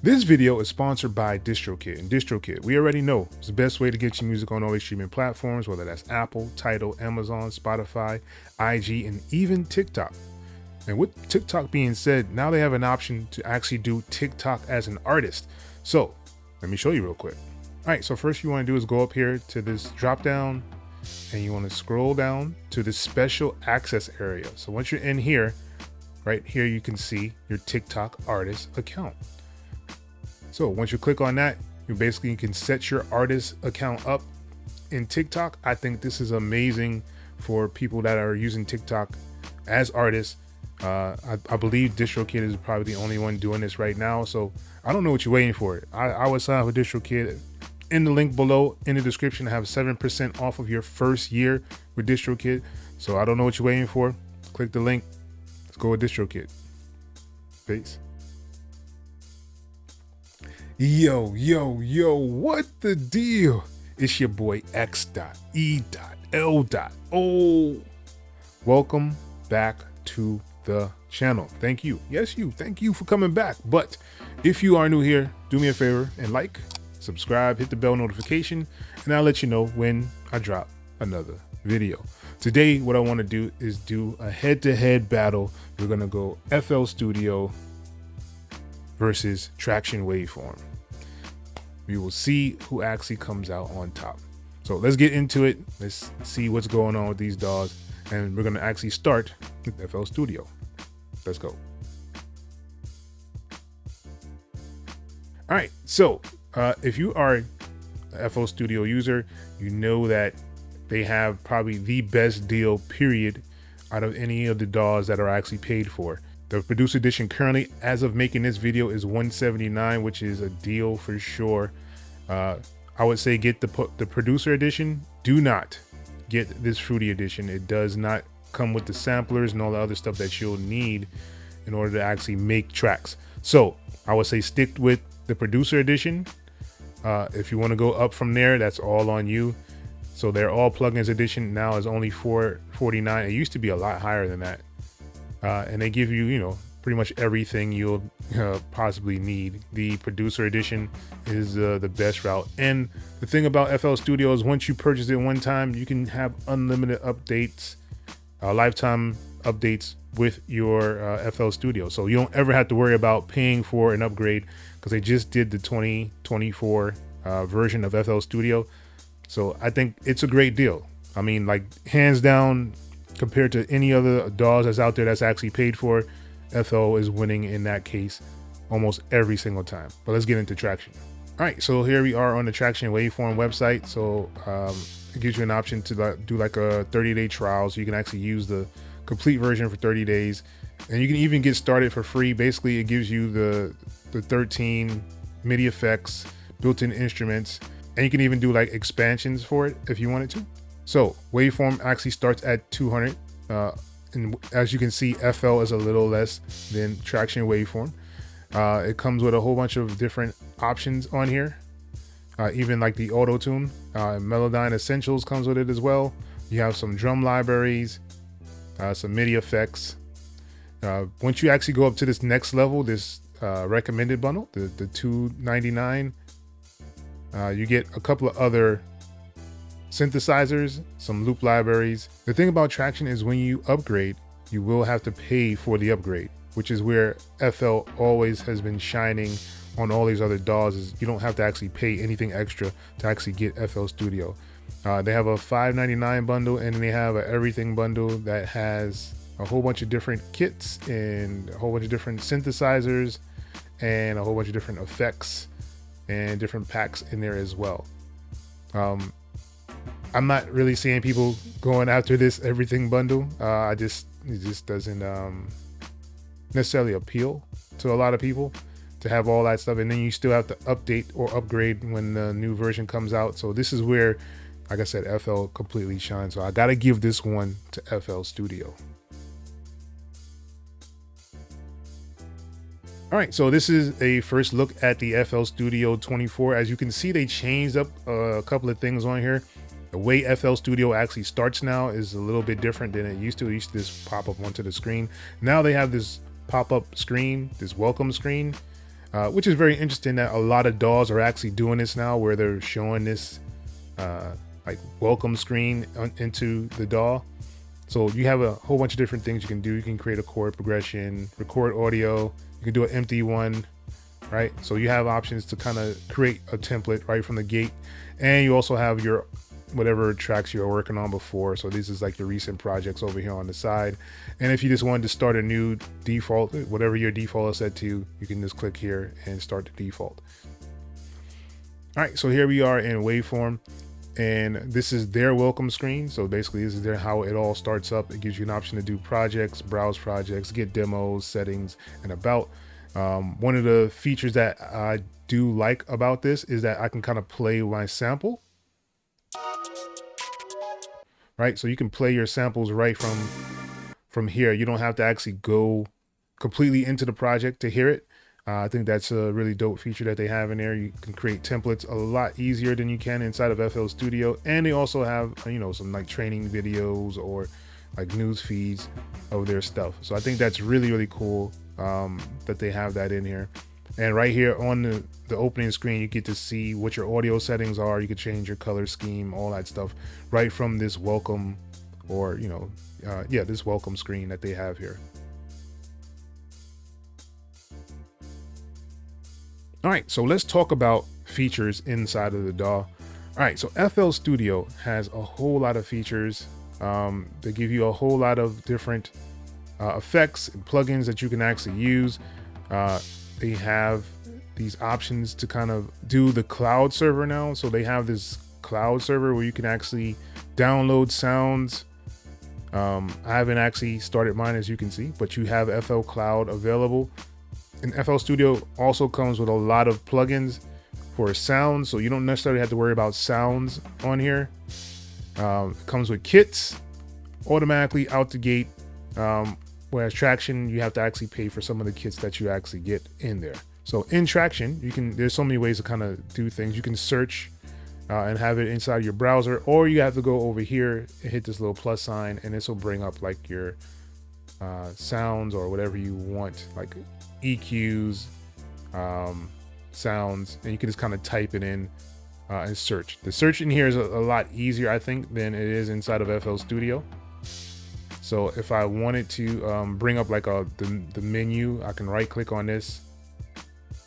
This video is sponsored by DistroKid, and DistroKid, we already know, is the best way to get your music on all these streaming platforms, whether that's Apple, Tidal, Amazon, Spotify, IG, and even TikTok. And with TikTok being said, now they have an option to actually do TikTok as an artist. So let me show you real quick. All right, so first you want to do is go up here to this drop down and you want to scroll down to the special access area. So once you're in here, right here, you can see your TikTok artist account. So once you click on that, you basically can set your artist account up in TikTok. I think this is amazing for people that are using TikTok as artists. I believe DistroKid is probably the only one doing this right now. So I don't know what you're waiting for. I would sign up with DistroKid. In the link below in the description, I have 7% off of your first year with DistroKid. So I don't know what you're waiting for. Click the link. Let's go with DistroKid. Peace. Yo, what the deal? It's your boy X.E.L. Welcome back to the channel. Thank you. Yes, thank you for coming back. But if you are new here, do me a favor and like, subscribe, hit the bell notification, and I'll let you know when I drop another video. Today, what I want to do is do a head-to-head battle. We're going to go FL Studio versus Traction Waveform. We will see who actually comes out on top. So let's get into it. Let's see what's going on with these DAWs. And we're going to actually start with FL Studio. Let's go. All right. So if you are a FL Studio user, you know that they have probably the best deal, period, out of any of the DAWs that are actually paid for. The Producer Edition currently, as of making this video, is $179, which is a deal for sure. I would say get the Producer Edition. Do not get this Fruity Edition. It does not come with the samplers and all the other stuff that you'll need in order to actually make tracks. So I would say stick with the Producer Edition. If you want to go up from there, that's all on you. So their All Plugins Edition now is only $449. It used to be a lot higher than that. And they give you, pretty much everything you'll possibly need. The Producer Edition is the best route. And the thing about FL Studio is once you purchase it one time, you can have unlimited updates, lifetime updates with your FL Studio. So you don't ever have to worry about paying for an upgrade because they just did the 2024 version of FL Studio. So I think it's a great deal. I mean, like hands down, compared to any other DAWs that's out there that's actually paid for, FL is winning in that case almost every single time. But let's get into Traction. All right, so here we are on the Traction Waveform website. So it gives you an option to do like a 30-day trial, so you can actually use the complete version for 30 days. And you can even get started for free. Basically, it gives you the 13 MIDI effects, built-in instruments, and you can even do like expansions for it if you wanted to. So Waveform actually starts at 200. And as you can see, FL is a little less than Traction Waveform. It comes with a whole bunch of different options on here. Even like the auto tune, Melodyne Essentials comes with it as well. You have some drum libraries, some MIDI effects. Once you actually go up to this next level, this recommended bundle, the $299, you get a couple of other synthesizers, some loop libraries. The thing about Traction is when you upgrade, you will have to pay for the upgrade, which is where FL always has been shining on all these other DAWs. Is you don't have to actually pay anything extra to actually get FL Studio. They have a $599 bundle, and then they have an everything bundle that has a whole bunch of different kits and a whole bunch of different synthesizers and a whole bunch of different effects and different packs in there as well. I'm not really seeing people going after this everything bundle. It just doesn't necessarily appeal to a lot of people to have all that stuff, and then you still have to update or upgrade when the new version comes out. So this is where, like I said, FL completely shines. So I gotta give this one to FL Studio. All right, so this is a first look at the FL Studio 24. As you can see, they changed up a couple of things on here. The way FL Studio actually starts now is a little bit different than it used to. It used to just pop up onto the screen. Now they have this pop-up screen, this welcome screen. which is very interesting that a lot of DAWs are actually doing this now, where they're showing this like welcome screen into the DAW. So you have a whole bunch of different things you can do. You can create a chord progression, record audio, you can do an empty one, right? So you have options to kind of create a template right from the gate. And you also have your whatever tracks you're working on before. So this is like your recent projects over here on the side. And if you just wanted to start a new default, whatever your default is set to, you can just click here and start the default. All right, so here we are in Waveform. And this is their welcome screen. So basically this is how it all starts up. It gives you an option to do projects, browse projects, get demos, settings, and about. One of the features that I do like about this is that I can kind of play my sample. Right, so you can play your samples right from here. You don't have to actually go completely into the project to hear it. I think that's a really dope feature that they have in there. You can create templates a lot easier than you can inside of FL Studio. And they also have, you know, some like training videos or like news feeds of their stuff. So I think that's really, really cool that they have that in here. And right here on the opening screen, you get to see what your audio settings are. You can change your color scheme, all that stuff right from this welcome or, you know, this welcome screen that they have here. All right, so let's talk about features inside of the DAW. All right, so FL Studio has a whole lot of features. They give you a whole lot of different effects and plugins that you can actually use. They have these options to kind of do the cloud server now. So they have this cloud server where you can actually download sounds. I haven't actually started mine, as you can see, but you have FL Cloud available. And FL Studio also comes with a lot of plugins for sound, so you don't necessarily have to worry about sounds on here. It comes with kits automatically out the gate, whereas Traction, you have to actually pay for some of the kits that you actually get in there. So in Traction, there's so many ways to kind of do things. You can search and have it inside your browser, or you have to go over here and hit this little plus sign, and this will bring up like your sounds or whatever you want, like EQs, sounds, and you can just kind of type it in and search. The search in here is a lot easier, I think, than it is inside of FL Studio. So if I wanted to bring up like the menu, I can right click on this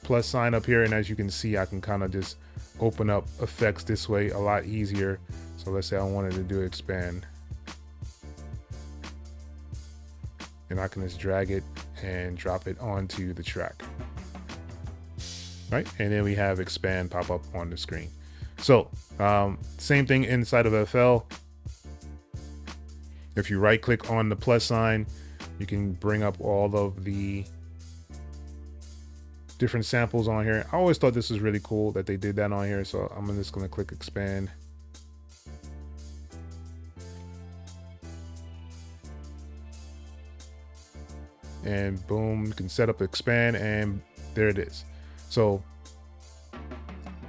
plus sign up here, and as you can see, I can kind of just open up effects this way a lot easier. So let's say I wanted to do expand, and I can just drag it and drop it onto the track, right? And then we have expand pop up on the screen. So same thing inside of FL. If you right click on the plus sign, you can bring up all of the different samples on here. I always thought this was really cool that they did that on here. So I'm just going to click expand. And boom, you can set up expand, and there it is. So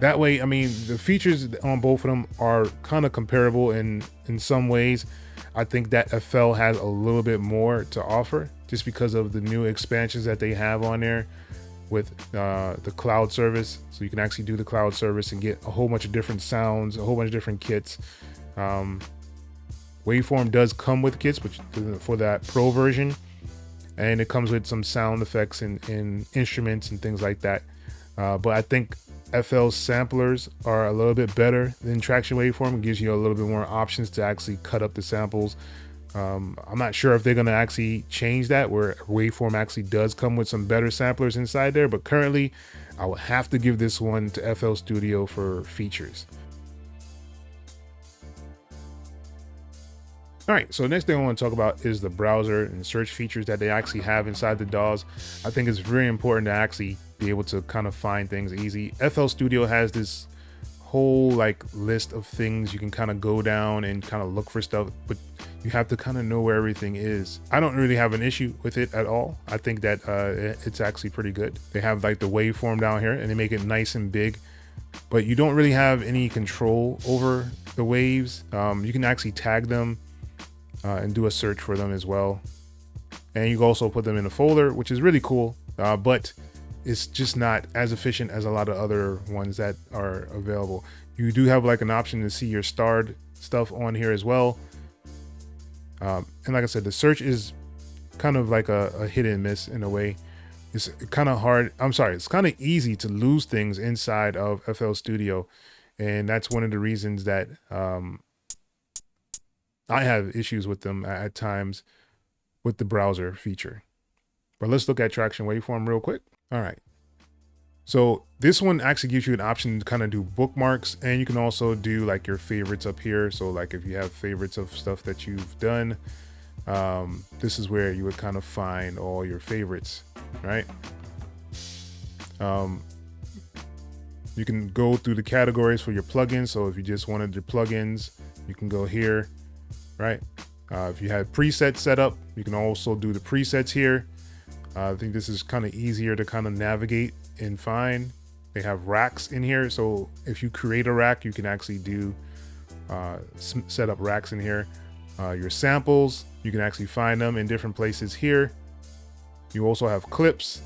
that way, I mean, the features on both of them are kind of comparable in some ways. I think that FL has a little bit more to offer just because of the new expansions that they have on there with the cloud service. So you can actually do the cloud service and get a whole bunch of different sounds, a whole bunch of different kits. Waveform does come with kits, but for that pro version, and it comes with some sound effects and instruments and things like that. But I think FL samplers are a little bit better than Traction Waveform. It gives you a little bit more options to actually cut up the samples. I'm not sure if they're going to actually change that, where Waveform actually does come with some better samplers inside there. But currently, I would have to give this one to FL Studio for features. All right, so the next thing I want to talk about is the browser and search features that they actually have inside the DAWs. I think it's very important to actually be able to kind of find things easy. FL Studio has this whole like list of things you can kind of go down and kind of look for stuff, but you have to kind of know where everything is. I don't really have an issue with it at all. I think that it's actually pretty good. They have like the waveform down here, and they make it nice and big, but you don't really have any control over the waves. You can actually tag them and do a search for them as well. And you can also put them in a folder, which is really cool. But it's just not as efficient as a lot of other ones that are available. You do have like an option to see your starred stuff on here as well. And like I said, the search is kind of like a hit and miss in a way. It's kind of hard. It's kind of easy to lose things inside of FL Studio. And that's one of the reasons that I have issues with them at times with the browser feature. But let's look at Traction Waveform real quick. All right. So this one actually gives you an option to kind of do bookmarks, and you can also do like your favorites up here. So like if you have favorites of stuff that you've done, this is where you would kind of find all your favorites, right? You can go through the categories for your plugins. So if you just wanted your plugins, you can go here, right? If you have presets set up, you can also do the presets here. I think this is kind of easier to kind of navigate and find. They have racks in here. So if you create a rack, you can actually do set up racks in here. Your samples, you can actually find them in different places here. You also have clips.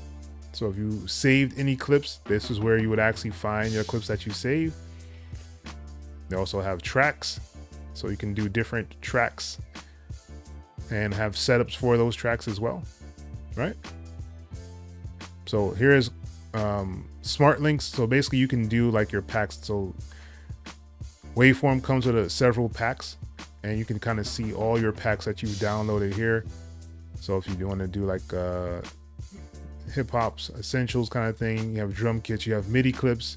So if you saved any clips, this is where you would actually find your clips that you saved. They also have tracks. So you can do different tracks and have setups for those tracks as well, right? So here's smart links. So basically you can do like your packs. So Waveform comes with several packs, and you can kind of see all your packs that you've downloaded here. So if you want to do like hip hop's essentials kind of thing, you have drum kits, you have MIDI clips,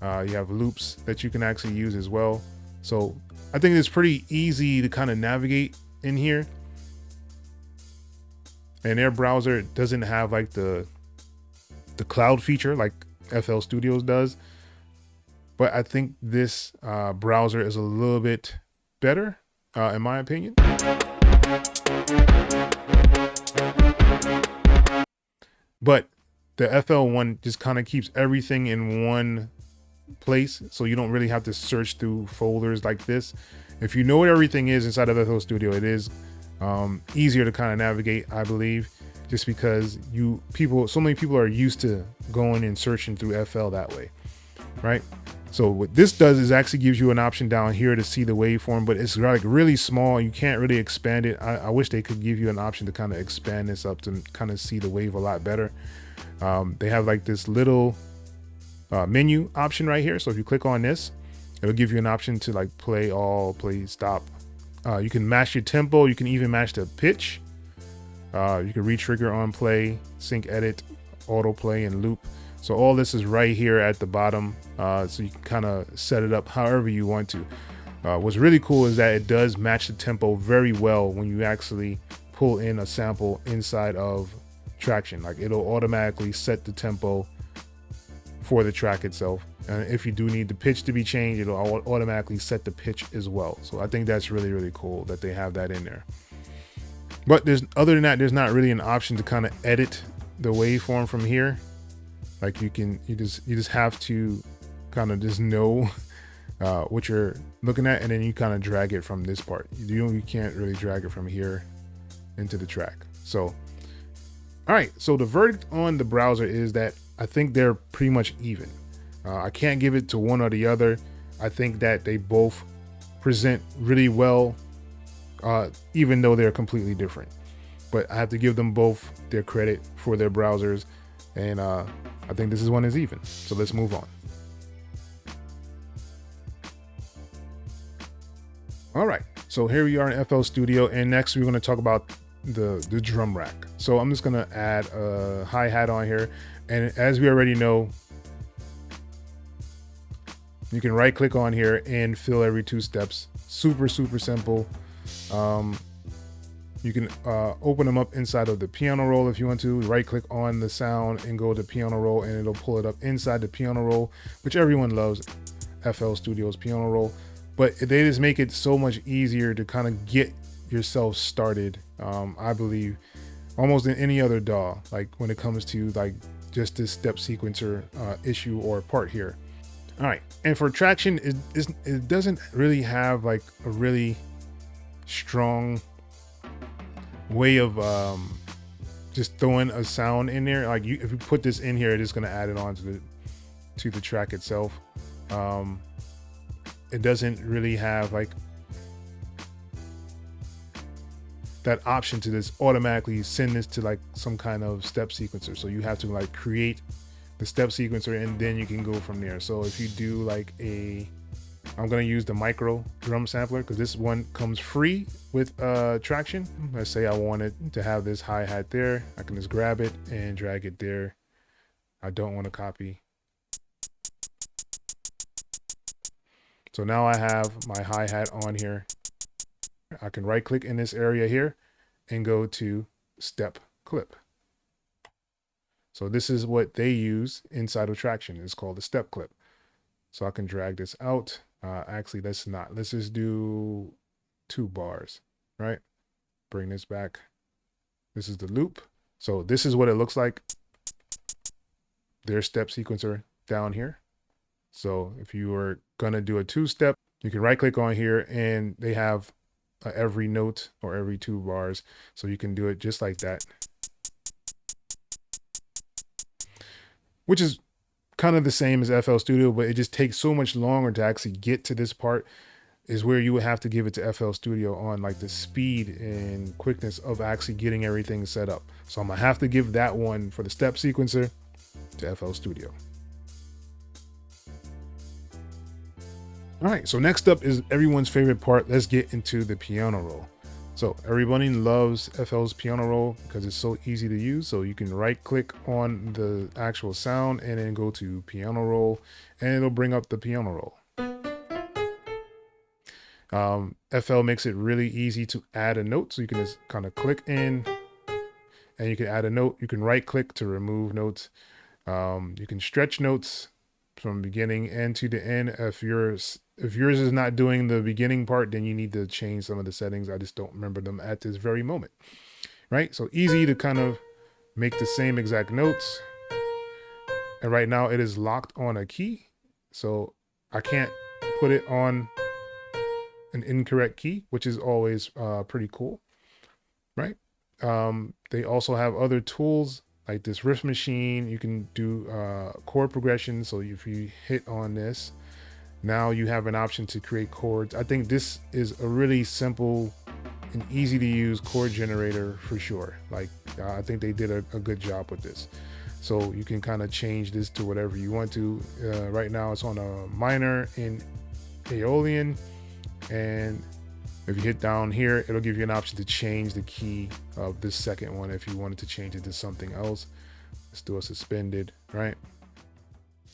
you have loops that you can actually use as well. So I think it's pretty easy to kind of navigate in here. And their browser doesn't have like the cloud feature like FL Studios does, but I think this browser is a little bit better in my opinion. But the FL one just kind of keeps everything in one place, so you don't really have to search through folders like this. If you know what everything is inside of FL Studio, it is easier to kind of navigate, I believe, just because so many people are used to going and searching through FL that way, right? So what this does is actually gives you an option down here to see the waveform, but it's like really small. You can't really expand it. I wish they could give you an option to kind of expand this up to kind of see the wave a lot better. They have like this little menu option right here. So if you click on this, it'll give you an option to like play all, play stop. You can match your tempo. You can even match the pitch. You can re-trigger on play, sync, edit, auto play, and loop. So all this is right here at the bottom. So you can kind of set it up however you want to. What's really cool is that it does match the tempo very well when you actually pull in a sample inside of Traction. Like it'll automatically set the tempo for the track itself. And if you do need the pitch to be changed, it'll automatically set the pitch as well. So I think that's really, really cool that they have that in there. But other than that, there's not really an option to kind of edit the waveform from here. Like you just have to kind of just know what you're looking at, and then you kind of drag it from this part. You can't really drag it from here into the track. So, all right. So the verdict on the browser is that I think they're pretty much even. I can't give it to one or the other. I think that they both present really well, even though they're completely different. But I have to give them both their credit for their browsers, and I think this one is even. So let's move on. All right, so here we are in FL Studio, and next we're going to talk about the drum rack. So I'm just going to add a hi-hat on here, and as we already know, you can right click on here and fill every 2 steps. Super simple. You can open them up inside of the piano roll if you want to. Right click on the sound and go to piano roll, and it'll pull it up inside the piano roll, which everyone loves, FL Studio's piano roll. But they just make it so much easier to kind of get yourself started, I believe, almost in any other DAW, like when it comes to like just this step sequencer issue or part here. All right, and for Traction, it doesn't really have like a really strong way of just throwing a sound in there. Like if you put this in here, it is going to add it on to the track itself. It doesn't really have like that option to just automatically send this to like some kind of step sequencer. So you have to like create the step sequencer and then you can go from there. So if you do like I'm going to use the micro drum sampler because this one comes free with Traction. Let's say I wanted to have this hi-hat there. I can just grab it and drag it there. I don't want to copy. So now I have my hi-hat on here. I can right click in this area here and go to step clip. So this is what they use inside of Traction. It's called a step clip. So I can drag this out. Actually, let's just do 2 bars, right? Bring this back. This is the loop. So this is what it looks like. Their step sequencer down here. So if you were gonna do a 2-step, you can right click on here and they have every note or every 2 bars. So you can do it just like that. Which is kind of the same as FL Studio, but it just takes so much longer to actually get to this part, is where you would have to give it to FL Studio on like the speed and quickness of actually getting everything set up. So I'm gonna have to give that one for the step sequencer to FL Studio. All right, so next up is everyone's favorite part. Let's get into the piano roll. So everybody loves FL's piano roll because it's so easy to use. So you can right click on the actual sound and then go to piano roll and it'll bring up the piano roll. FL makes it really easy to add a note. So you can just kind of click in and you can add a note. You can right click to remove notes. You can stretch notes from beginning and to the end. If yours is not doing the beginning part, then you need to change some of the settings. I just don't remember them at this very moment, right? So easy to kind of make the same exact notes. And right now it is locked on a key. So I can't put it on an incorrect key, which is always pretty cool, right? They also have other tools like this riff machine. You can do chord progression. So if you hit on this, now you have an option to create chords. I think this is a really simple and easy to use chord generator for sure. Like I think they did a good job with this. So you can kind of change this to whatever you want to. Right now it's on a minor in Aeolian. And if you hit down here, it'll give you an option to change the key of this second one if you wanted to change it to something else. Let's do a suspended, right?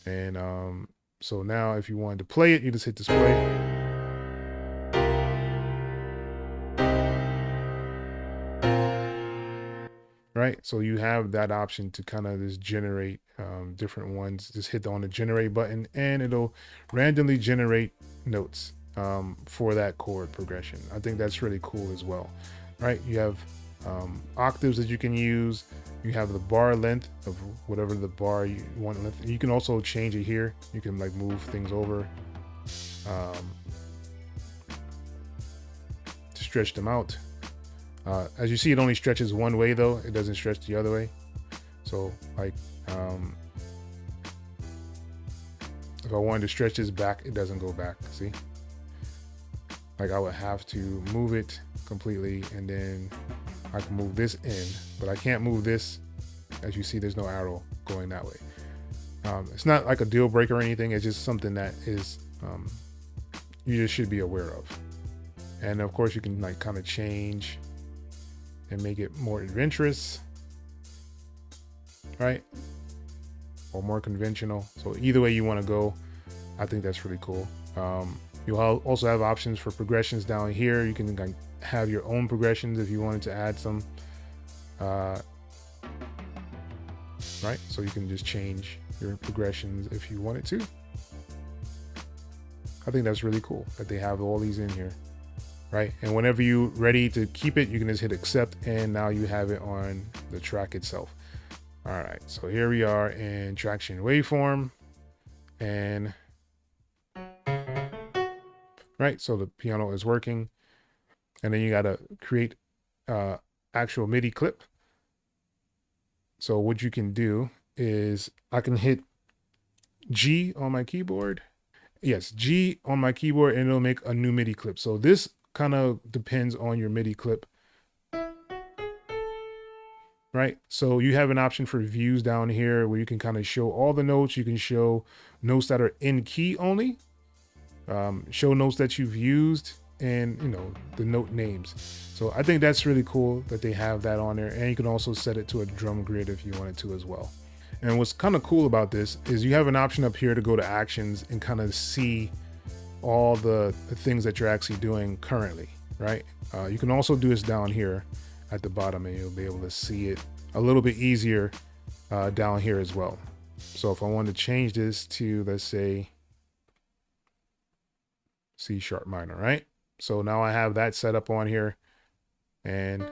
And so now if you wanted to play it, you just hit display. Right, so you have that option to kind of just generate different ones. Just hit on the generate button and it'll randomly generate notes for that chord progression. I think that's really cool as well, right? You have octaves that you can use. You have the bar length of whatever the bar you want length. You can also change it here. You can like move things over to stretch them out. As you see, it only stretches one way though. It doesn't stretch the other way. So like if I wanted to stretch this back, it doesn't go back, see? Like I would have to move it completely and then I can move this in, but I can't move this. As you see, there's no arrow going that way. It's not like a deal breaker or anything. It's just something that is, you just should be aware of. And of course you can like kind of change and make it more adventurous, right? Or more conventional. So either way you want to go, I think that's really cool. You'll also have options for progressions down here. You can have your own progressions if you wanted to add some, right? So you can just change your progressions if you wanted to. I think that's really cool that they have all these in here, right? And whenever you're ready to keep it, you can just hit accept and now you have it on the track itself. All right, so here we are in Traction Waveform and right, so the piano is working and then you got to create actual MIDI clip. So what you can do is I can hit G on my keyboard. Yes, G on my keyboard, and it'll make a new MIDI clip. So this kind of depends on your MIDI clip, right? So you have an option for views down here where you can kind of show all the notes. You can show notes that are in key only, show notes that you've used, and the note names. So I think that's really cool that they have that on there, and you can also set it to a drum grid if you wanted to as well. And what's kind of cool about this is you have an option up here to go to actions and kind of see all the things that you're actually doing currently, right? You can also do this down here at the bottom, and you'll be able to see it a little bit easier down here as well. So if I want to change this to, let's say, C sharp minor, right? So now I have that set up on here, and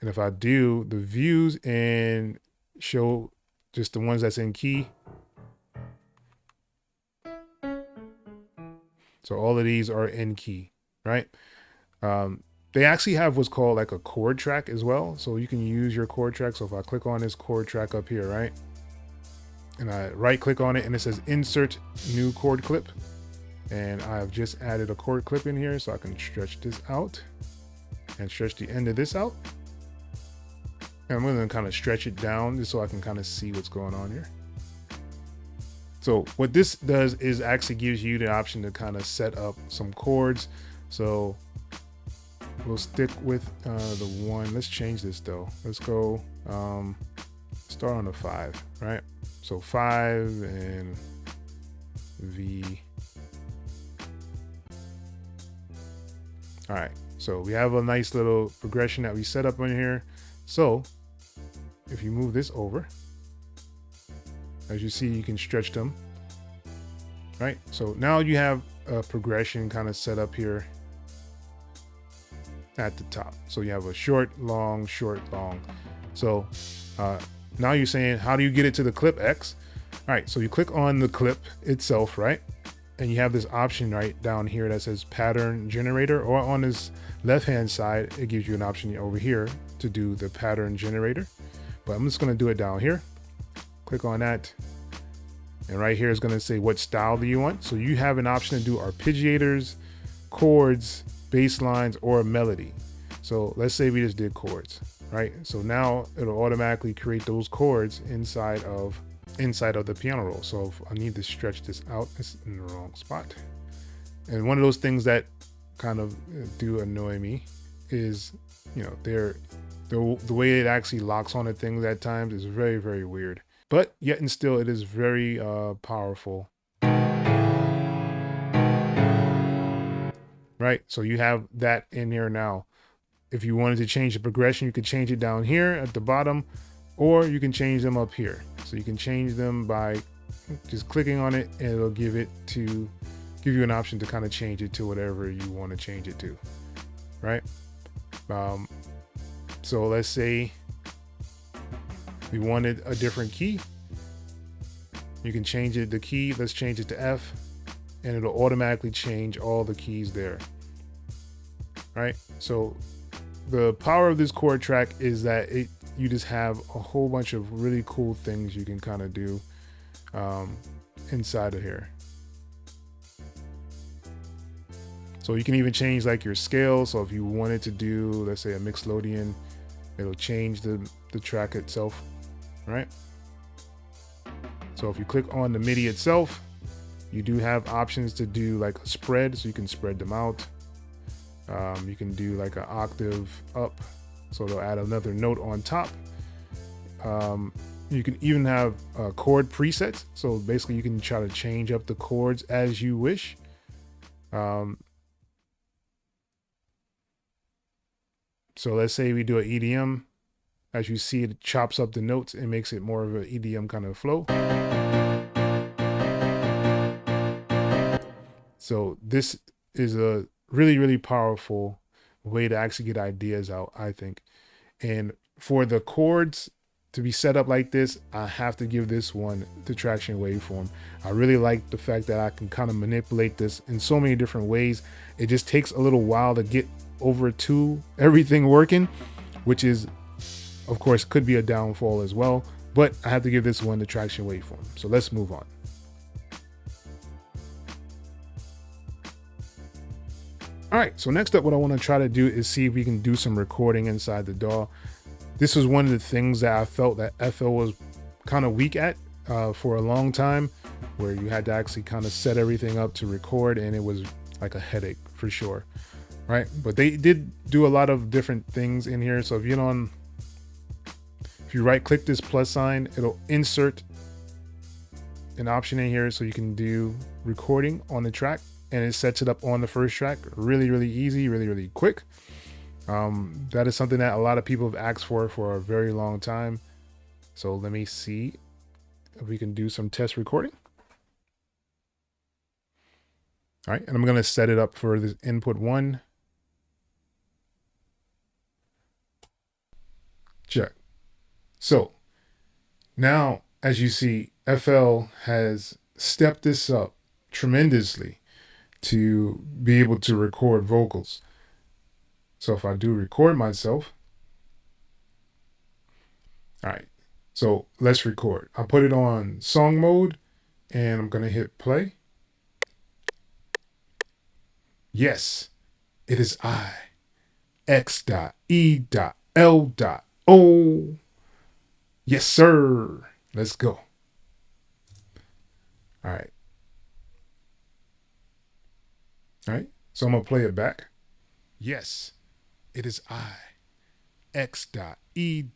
if I do the views and show just the ones that's in key, so all of these are in key, right? They actually have what's called like a chord track as well, so you can use your chord track. So if I click on this chord track up here, right, and I right click on it, and it says insert new chord clip, and I've just added a chord clip in here, so I can stretch this out and stretch the end of this out. And I'm going to kind of stretch it down just so I can kind of see what's going on here. So what this does is actually gives you the option to kind of set up some chords. So we'll stick with the one. Let's change this though. Let's go start on a 5, right? So 5 and V. All right, so we have a nice little progression that we set up in here. So if you move this over, as you see, you can stretch them, right? So now you have a progression kind of set up here at the top. So you have a short, long, short, long. So now you're saying, how do you get it to the clip X? All right, so you click on the clip itself, right? And you have this option right down here that says pattern generator, or on this left-hand side, it gives you an option over here to do the pattern generator. But I'm just gonna do it down here. Click on that. And right here is gonna say what style do you want. So you have an option to do arpeggiators, chords, bass lines, or melody. So let's say we just did chords, right? So now it'll automatically create those chords inside of the piano roll. So if I need to stretch this out, it's in the wrong spot. And one of those things that kind of do annoy me is, the way it actually locks onto things at times is very, very weird. But yet and still, it is very powerful. Right, so you have that in here now. If you wanted to change the progression, you could change it down here at the bottom, or you can change them up here. So you can change them by just clicking on it, and it'll give you an option to kind of change it to whatever you want to change it to, right? So let's say we wanted a different key. You can change it, the key, let's change it to F, and it'll automatically change all the keys there, right? So the power of this chord track is that you just have a whole bunch of really cool things you can kind of do inside of here. So you can even change like your scale. So if you wanted to do, let's say, a Mixolydian, it'll change the track itself, right? So if you click on the MIDI itself, you do have options to do like a spread, so you can spread them out. You can do like an octave up, so they'll add another note on top. You can even have chord presets, so basically you can try to change up the chords as you wish. So let's say we do an EDM. As you see, it chops up the notes and makes it more of an EDM kind of flow. So this is a really, really powerful way to actually get ideas out, I think. And for the chords to be set up like this, I have to give this one the Traction Waveform. I really like the fact that I can kind of manipulate this in so many different ways. It just takes a little while to get over to everything working, which is of course, could be a downfall as well, but I have to give this one the traction waveform. So let's move on. All right, so next up, what I want to try to do is see if we can do some recording inside the DAW. This was one of the things that I felt that FL was kind of weak at for a long time, where you had to actually kind of set everything up to record, and it was like a headache for sure, right? But they did do a lot of different things in here. So if you right click this plus sign, it'll insert an option in here so you can do recording on the track, and it sets it up on the first track. Really easy, really quick. That is something that a lot of people have asked for a very long time. So let me see if we can do some test recording. All right, and I'm going to set it up for this input 1. Check. So now, as you see, FL has stepped this up tremendously to be able to record vocals. So if I do record myself, all right, so let's record. I put it on song mode and I'm going to hit play. Yes, it is I, X.E.L.O. Yes, sir. Let's go. All right. All right. So I'm going to play it back. Yes, it is I, X.E.L.O.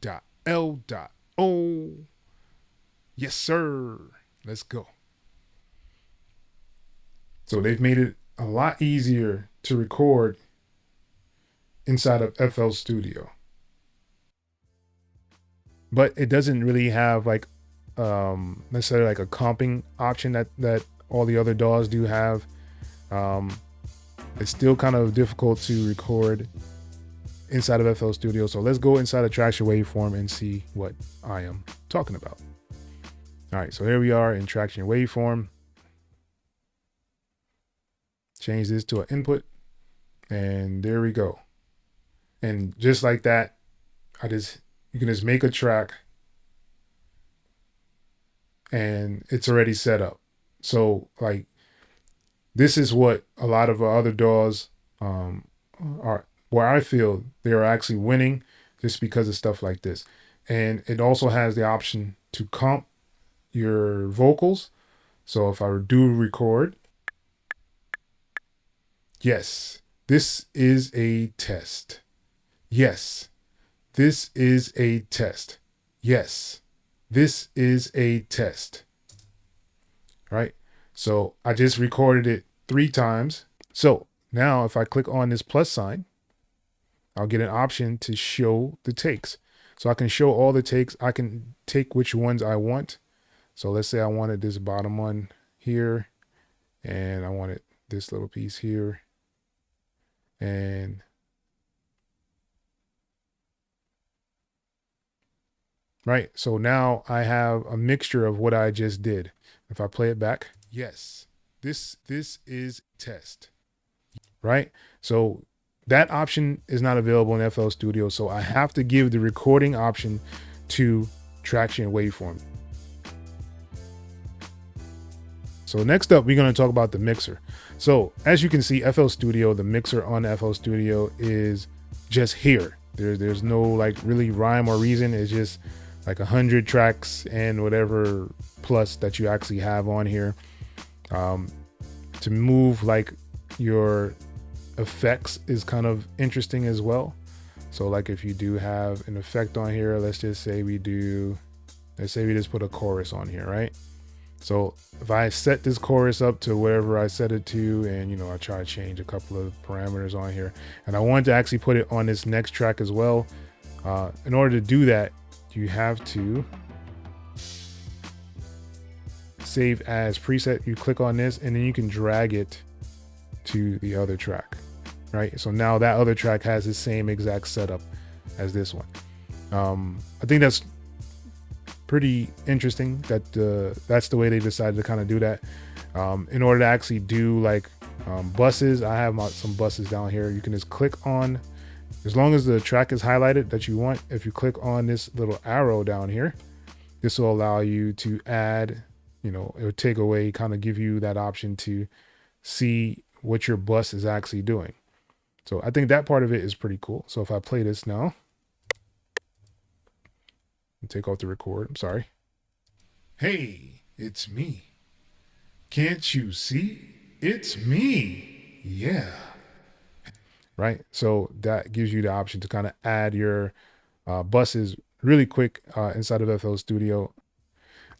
Yes, sir. Let's go. So they've made it a lot easier to record inside of FL Studio. But it doesn't really have like necessarily like a comping option that all the other DAWs do have. It's still kind of difficult to record inside of FL Studio. So let's go inside of Traction Waveform and see what I am talking about. All right, so here we are in Traction Waveform. Change this to an input, and there we go. And just like that, you can just make a track and it's already set up. So like, this is what a lot of other DAWs are, where I feel they are actually winning just because of stuff like this. And it also has the option to comp your vocals. So if I do record, yes, this is a test. Yes, this is a test. Yes, this is a test. Right? So I just recorded it 3 times. So now if I click on this plus sign, I'll get an option to show the takes. So I can show all the takes. I can take which ones I want. So let's say I wanted this bottom one here, and I wanted this little piece here, and right. So now I have a mixture of what I just did. If I play it back, yes, this is test, right? So that option is not available in FL Studio. So I have to give the recording option to Traction Waveform. So next up, we're going to talk about the mixer. So as you can see, FL Studio, the mixer on FL Studio is just here. There's no like really rhyme or reason. It's just like 100 tracks and whatever plus that you actually have on here. To move like your effects is kind of interesting as well. So like if you do have an effect on here, let's say we just put a chorus on here, right? So if I set this chorus up to whatever I set it to, and I try to change a couple of parameters on here, and I want to actually put it on this next track as well. In order to do that, you have to save as preset. You click on this and then you can drag it to the other track, right? So now that other track has the same exact setup as this one. I think that's pretty interesting that that's the way they decided to kind of do that. In order to actually do like buses, I have some buses down here. You can just click on As long as the track is highlighted that you want, if you click on this little arrow down here, this will allow you to add, you know, it would take away, kind of give you that option to see what your bus is actually doing. So I think that part of it is pretty cool. So if I play this now, and take off the record, I'm sorry. Hey, it's me. Can't you see? It's me. Yeah. Right. So that gives you the option to kind of add your buses really quick inside of FL Studio.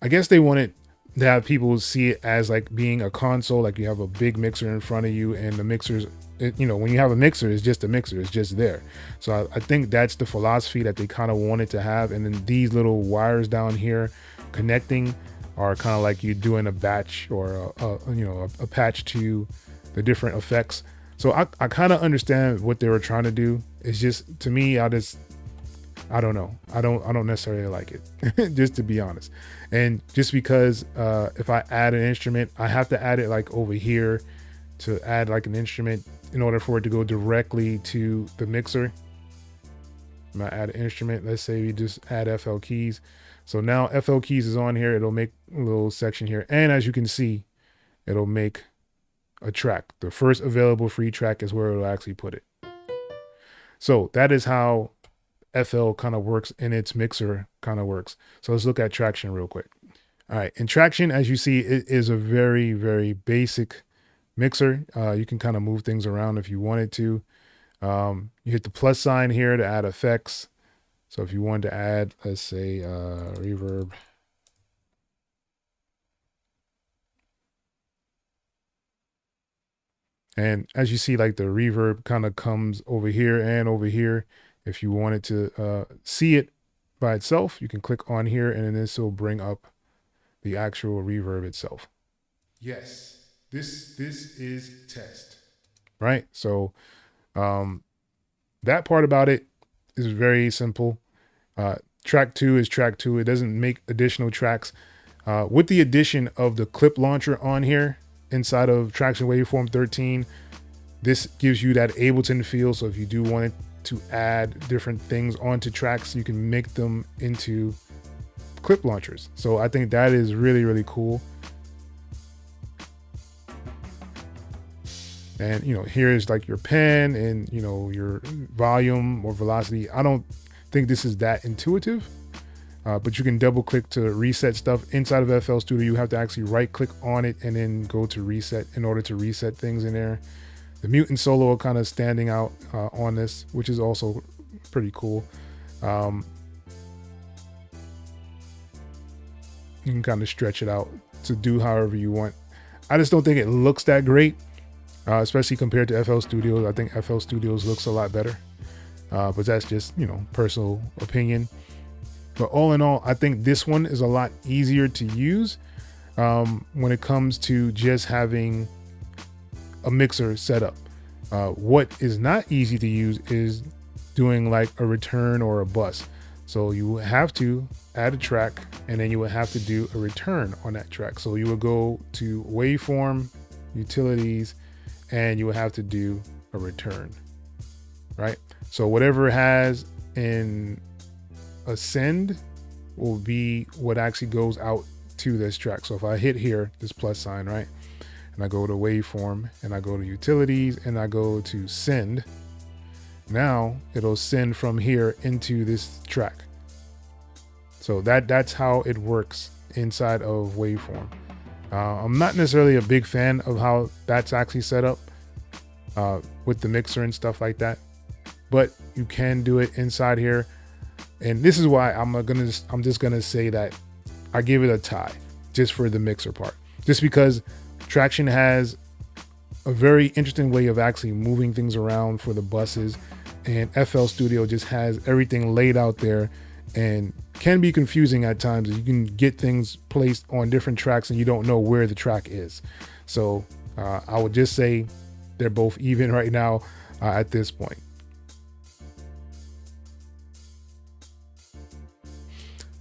I guess they wanted to have people see it as like being a console, like you have a big mixer in front of you, and the mixers, you know, when you have a mixer, it's just a mixer, it's just there. So I think that's the philosophy that they kind of wanted to have. And then these little wires down here connecting are kind of like you doing a batch or a patch to the different effects. So I kind of understand what they were trying to do. It's just, to me, I don't know. I don't necessarily like it, just to be honest. And just because if I add an instrument, I have to add it like over here to add like an instrument in order for it to go directly to the mixer. I'm gonna add an instrument. Let's say we just add FL keys. So now FL keys is on here. It'll make a little section here. And as you can see, it'll make a track. The first available free track is where it'll actually put it. So that is how FL kind of works, and its mixer kind of works. So let's look at Traction real quick. All right, in Traction, as you see, it is a very, very basic mixer. You can kind of move things around if you wanted to. You hit the plus sign here to add effects. So if you wanted to add, let's say, reverb. And as you see, like the reverb kind of comes over here and over here. If you wanted to see it by itself, you can click on here, and then this will bring up the actual reverb itself. Yes, this is test. Right? So that part about it is very simple. Track 2 is track 2. It doesn't make additional tracks. With the addition of the clip launcher on here inside of Traction Waveform 13, this gives you that Ableton feel. So if you do want to add different things onto tracks, you can make them into clip launchers. So I think that is really, really cool. And, you know, here's like your pen and, you know, your volume or velocity. I don't think this is that intuitive, but you can double click to reset stuff inside of FL Studio. You have to actually right click on it and then go to reset in order to reset things in there. The mute and solo are kind of standing out on this, which is also pretty cool. You can kind of stretch it out to do however you want. I just don't think it looks that great, especially compared to FL Studios. I think FL Studios looks a lot better, but that's just, you know, personal opinion. But all in all, I think this one is a lot easier to use when it comes to just having a mixer set up. What is not easy to use is doing like a return or a bus. So you have to add a track, and then you would have to do a return on that track. So you would go to Waveform, Utilities, and you would have to do a return, right? So whatever it has in a send will be what actually goes out to this track. So if I hit here, this plus sign, right? And I go to Waveform, and I go to Utilities, and I go to Send. Now it'll send from here into this track. So that's how it works inside of Waveform. I'm not necessarily a big fan of how that's actually set up with the mixer and stuff like that, but you can do it inside here. And this is why I'm just gonna say that I give it a tie just for the mixer part, just because Traction has a very interesting way of actually moving things around for the buses, and FL Studio just has everything laid out there and can be confusing at times. You can get things placed on different tracks and you don't know where the track is. So I would just say they're both even right now at this point.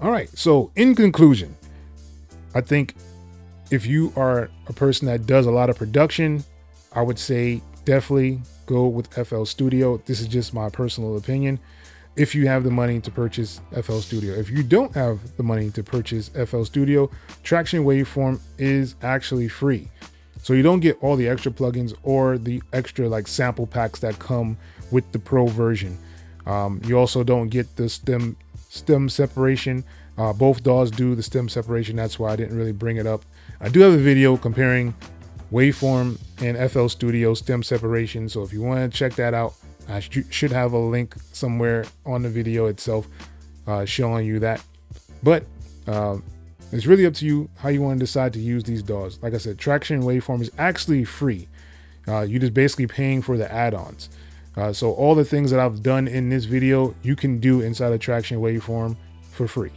All right, so in conclusion, I think if you are a person that does a lot of production, I would say definitely go with FL Studio. This is just my personal opinion. If you have the money to purchase FL Studio. If you don't have the money to purchase FL Studio, Traction Waveform is actually free. So you don't get all the extra plugins or the extra like sample packs that come with the Pro version. You also don't get the stem separation. Both DAWs do the stem separation. That's why I didn't really bring it up. I do have a video comparing Waveform and FL Studio stem separation. So if you want to check that out, I should have a link somewhere on the video itself showing you that. But it's really up to you how you want to decide to use these DAWs. Like I said, Traction Waveform is actually free. You're just basically paying for the add-ons. So all the things that I've done in this video, you can do inside of Traction Waveform for free.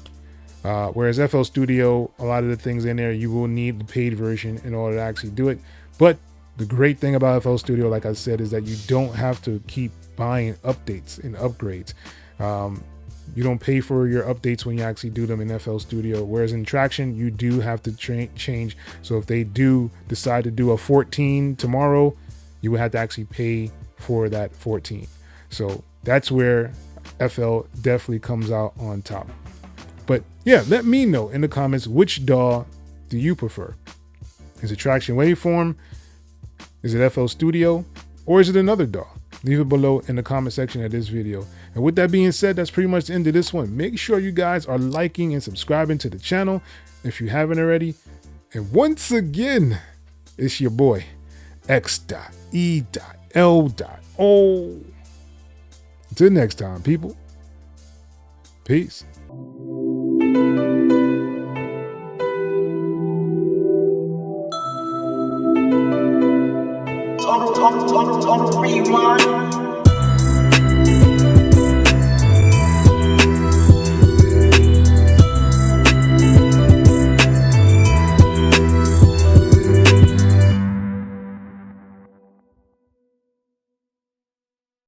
Whereas FL Studio, a lot of the things in there, you will need the paid version in order to actually do it. But the great thing about FL Studio, like I said, is that you don't have to keep buying updates and upgrades. You don't pay for your updates when you actually do them in FL Studio. Whereas in Traction, you do have to change. So if they do decide to do a 14 tomorrow, you would have to actually pay for that 14. So that's where FL definitely comes out on top. But yeah, let me know in the comments, which DAW do you prefer? Is it Traction Waveform? Is it FL Studio? Or is it another DAW? Leave it below in the comment section of this video. And with that being said, that's pretty much the end of this one. Make sure you guys are liking and subscribing to the channel if you haven't already. And once again, it's your boy, X.E.L. Until next time, people. Peace. AutoRewind.